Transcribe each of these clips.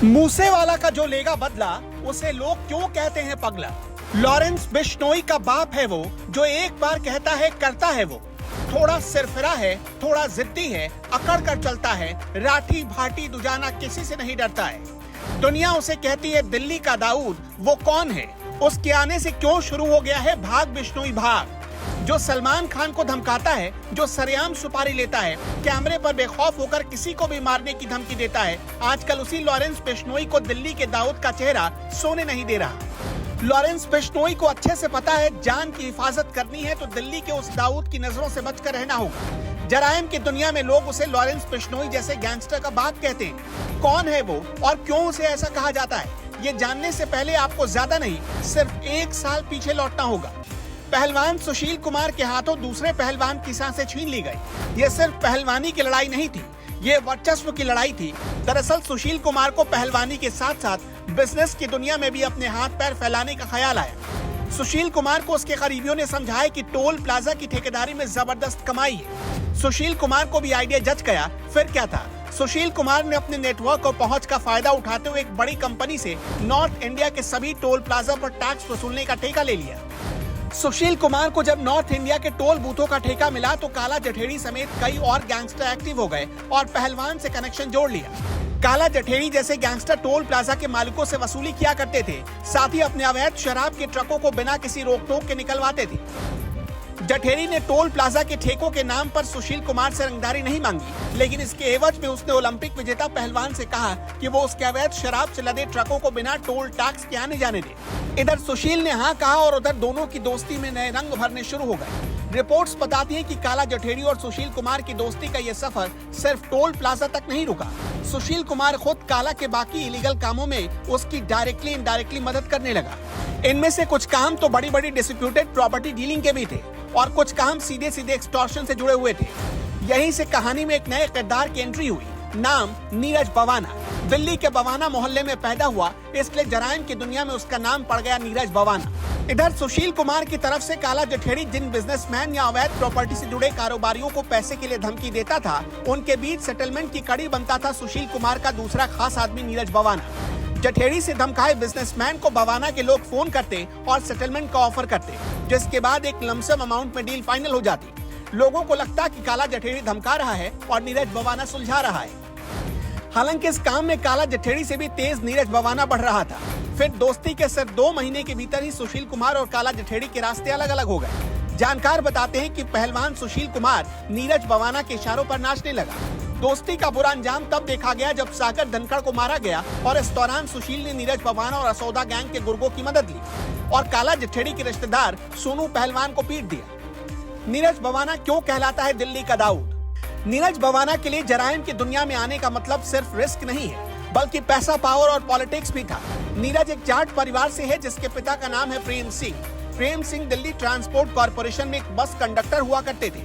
मूसेवाला का जो लेगा बदला उसे लोग क्यों कहते हैं पगला। लॉरेंस बिश्नोई का बाप है वो, जो एक बार कहता है करता है वो। थोड़ा सिरफिरा है, थोड़ा जिद्दी है, अकड़ कर चलता है, राठी भाटी दुजाना किसी से नहीं डरता है। दुनिया उसे कहती है दिल्ली का दाऊद। वो कौन है? उसके आने से क्यों शुरू हो गया है भाग बिश्नोई भाग। जो सलमान खान को धमकाता है, जो सरेआम सुपारी लेता है, कैमरे पर बेखौफ होकर किसी को भी मारने की धमकी देता है, आजकल उसी लॉरेंस बिश्नोई को दिल्ली के दाऊद का चेहरा सोने नहीं दे रहा। लॉरेंस बिश्नोई को अच्छे से पता है जान की हिफाजत करनी है तो दिल्ली के उस दाऊद की नजरों से बचकर रहना होगा। जराइम की दुनिया में लोग उसे लॉरेंस बिश्नोई जैसे गैंगस्टर का बाप कहते हैं। कौन है वो और क्यों उसे ऐसा कहा जाता है, ये जानने से पहले आपको ज्यादा नहीं, सिर्फ 1 साल पीछे लौटना होगा। पहलवान सुशील कुमार के हाथों दूसरे पहलवान की सांसें छीन ली गई। ये सिर्फ पहलवानी की लड़ाई नहीं थी, ये वर्चस्व की लड़ाई थी। दरअसल सुशील कुमार को पहलवानी के साथ साथ बिजनेस की दुनिया में भी अपने हाथ पैर फैलाने का ख्याल आया। सुशील कुमार को उसके करीबियों ने समझाया कि टोल प्लाजा की ठेकेदारी में जबरदस्त कमाई है। सुशील कुमार को भी आइडिया जच गया। फिर क्या था, सुशील कुमार ने अपने नेटवर्क और पहुंच का फायदा उठाते हुए एक बड़ी कंपनी से नॉर्थ इंडिया के सभी टोल प्लाजा पर टैक्स वसूलने का ठेका ले लिया। सुशील कुमार को जब नॉर्थ इंडिया के टोल बूथों का ठेका मिला तो काला जठेड़ी समेत कई और गैंगस्टर एक्टिव हो गए और पहलवान से कनेक्शन जोड़ लिया। काला जठेड़ी जैसे गैंगस्टर टोल प्लाजा के मालिकों से वसूली किया करते थे, साथ ही अपने अवैध शराब के ट्रकों को बिना किसी रोक टोक के निकलवाते थे। जठेड़ी ने टोल प्लाजा के ठेकों के नाम पर सुशील कुमार से रंगदारी नहीं मांगी, लेकिन इसके एवज में उसने ओलंपिक विजेता पहलवान से कहा कि वो उसके अवैध शराब से लदे ट्रकों को बिना टोल टैक्स के आने जाने दे। इधर सुशील ने हाँ कहा और उधर दोनों की दोस्ती में नए रंग भरने शुरू हो गए। रिपोर्ट्स बताती हैं कि काला जठेड़ी और सुशील कुमार की दोस्ती का ये सफर सिर्फ टोल प्लाजा तक नहीं रुका। सुशील कुमार खुद काला के बाकी इलीगल कामों में उसकी डायरेक्टली इनडायरेक्टली मदद करने लगा। इनमें से कुछ काम तो बड़ी बड़ी डिस्प्यूटेड प्रॉपर्टी डीलिंग के भी थे और कुछ काम सीधे सीधे एक्सटॉर्शन से जुड़े हुए थे। यहीं से कहानी में एक नए किरदार की एंट्री हुई। नाम नीरज बवाना। दिल्ली के बवाना मोहल्ले में पैदा हुआ, इसलिए जराइम की दुनिया में उसका नाम पड़ गया नीरज बवाना। इधर सुशील कुमार की तरफ से काला जठेड़ी जिन बिजनेसमैन या अवैध प्रॉपर्टी से जुड़े कारोबारियों को पैसे के लिए धमकी देता था, उनके बीच सेटलमेंट की कड़ी बनता था सुशील कुमार का दूसरा खास आदमी नीरज बवाना। जठेड़ी से धमकाए बिजनेसमैन को बवाना के लोग फोन करते और सेटलमेंट का ऑफर करते, जिसके बाद एक लमसम अमाउंट में डील फाइनल हो जाती। लोगों को लगता कि काला जठेड़ी धमका रहा है और नीरज बवाना सुलझा रहा है। हालांकि इस काम में काला जठेड़ी से भी तेज नीरज बवाना बढ़ रहा था। फिर दोस्ती के सिर्फ 2 महीने के भीतर ही सुशील कुमार और काला जठेड़ी के रास्ते अलग अलग हो गए। जानकार बताते हैं कि पहलवान सुशील कुमार नीरज बवाना के इशारों पर नाचने लगा। दोस्ती का बुरा अंजाम तब देखा गया जब सागर धनखड़ को मारा गया और इस दौरान सुशील ने नीरज बवाना और असौदा गैंग के गुर्गों की मदद ली और काला जठेड़ी के रिश्तेदार सोनू पहलवान को पीट दिया। नीरज बवाना क्यों कहलाता है दिल्ली का दाऊद? नीरज बवाना के लिए जराइम की दुनिया में आने का मतलब सिर्फ रिस्क नहीं है, बल्कि पैसा, पावर और पॉलिटिक्स भी था। नीरज एक जाट परिवार से है जिसके पिता का नाम है प्रेम सिंह। प्रेम सिंह दिल्ली ट्रांसपोर्ट कॉर्पोरेशन में एक बस कंडक्टर हुआ करते थे।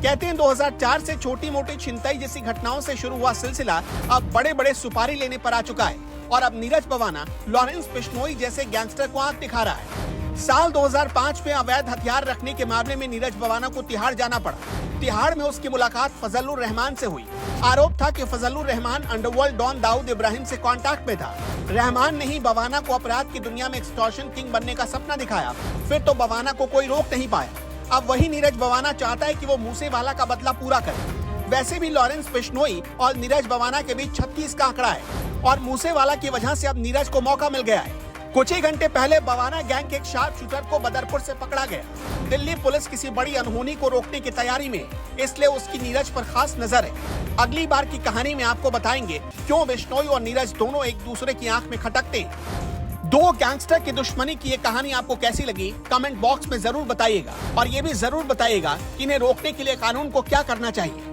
कहते हैं 2004 से छोटी मोटी छिनताई जैसी घटनाओं से शुरू हुआ सिलसिला अब बड़े बड़े सुपारी लेने पर आ चुका है और अब नीरज बवाना लॉरेंस बिश्नोई जैसे गैंगस्टर को आंख दिखा रहा है। साल 2005 में अवैध हथियार रखने के मामले में नीरज बवाना को तिहाड़ जाना पड़ा। तिहाड़ में उसकी मुलाकात फजलुर रहमान से हुई। आरोप था कि फजलुर रहमान अंडरवर्ल्ड डॉन दाऊद इब्राहिम से कांटेक्ट में था। रहमान ने ही बवाना को अपराध की दुनिया में एक्सटॉर्शन किंग बनने का सपना दिखाया। फिर तो बवाना को कोई रोक नहीं पाया। अब वही नीरज बवाना चाहता है कि वो मूसेवाला का बदला पूरा करे। वैसे भी लॉरेंस बिश्नोई और नीरज बवाना के बीच 36 का आंकड़ा है और मूसेवाला की वजह से अब नीरज को मौका मिल गया है। कुछ ही घंटे पहले बवाना गैंग के एक शार्प शूटर को बदरपुर से पकड़ा गया। दिल्ली पुलिस किसी बड़ी अनहोनी को रोकने की तैयारी में, इसलिए उसकी नीरज पर खास नजर है। अगली बार की कहानी में आपको बताएंगे क्यों बिश्नोई और नीरज दोनों एक दूसरे की आंख में खटकते हैं। 2 गैंगस्टर की दुश्मनी की ये कहानी आपको कैसी लगी, कमेंट बॉक्स में जरूर बताइएगा और ये भी जरूर बताइएगा कि इन्हें रोकने के लिए कानून को क्या करना चाहिए।